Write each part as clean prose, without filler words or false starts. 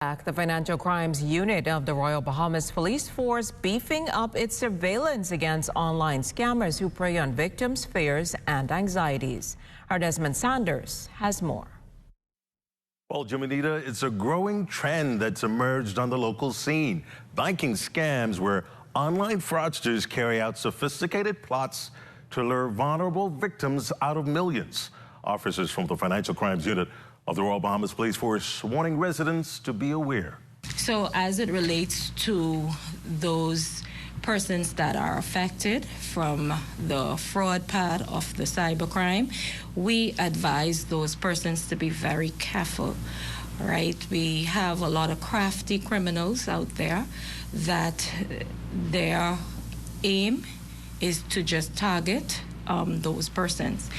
The Financial Crimes Unit of the Royal Bahamas Police Force beefing up its surveillance against online scammers who prey on victims' fears and anxieties. Our Desmond Sanders has more. Well, Jumanita, it's a growing trend that's emerged on the local scene. Banking scams where online fraudsters carry out sophisticated plots to lure vulnerable victims out of millions. Officers from the Financial Crimes Unit of the Royal Bahamas Police Force warning residents to be aware. So as it relates to those persons that are affected from the fraud part of the cybercrime, we advise those persons to be very careful, right? We have a lot of crafty criminals out there that their aim is to just target those persons.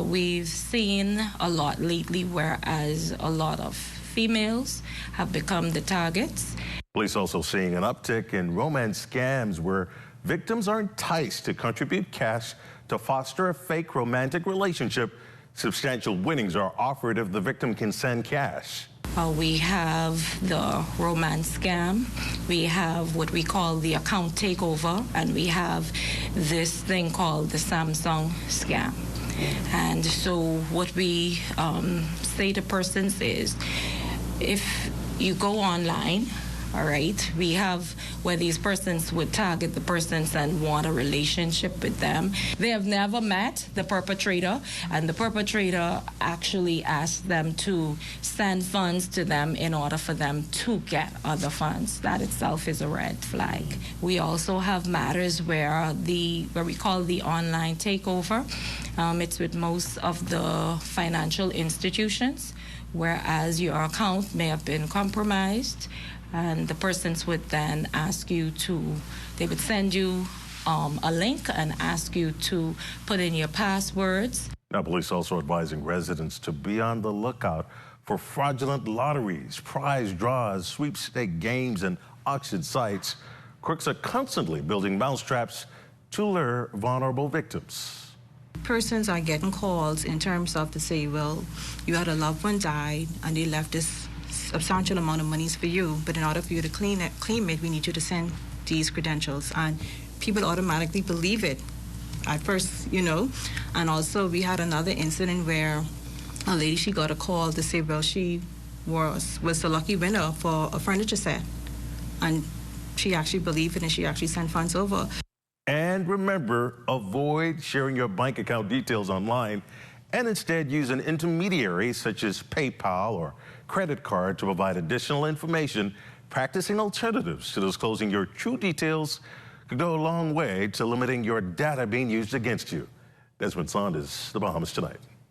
We've seen a lot lately, whereas a lot of females have become the targets. Police also seeing an uptick in romance scams where victims are enticed to contribute cash to foster a fake romantic relationship. Substantial winnings are offered if the victim can send cash. We have the romance scam, we have what we call the account takeover, and we have this thing called the Samsung scam. And so what we say to persons is, if you go online, all right, we have where these persons would target the persons and want a relationship with them. They have never met the perpetrator, and the perpetrator actually asks them to send funds to them in order for them to get other funds. That itself is a red flag. We also have matters where we call the online takeover. It's with most of the financial institutions, whereas your account may have been compromised, and the persons would then ask you they would send you a link and ask you to put in your passwords. Now, police also advising residents to be on the lookout for fraudulent lotteries, prize draws, sweepstake games, and auction sites. Crooks are constantly building mousetraps to lure vulnerable victims. Persons are getting calls in terms of to say, well, you had a loved one died and they left this substantial amount of monies for you, but in order for you to claim it, we need you to send these credentials. And people automatically believe it at first, you know. And also we had another incident where a lady, she got a call to say, well, she was the lucky winner for a furniture set. And she actually believed it and she actually sent funds over. And remember, avoid sharing your bank account details online and instead use an intermediary such as PayPal or credit card to provide additional information. Practicing alternatives to disclosing your true details could go a long way to limiting your data being used against you. Desmond Sanders, The Bahamas Tonight.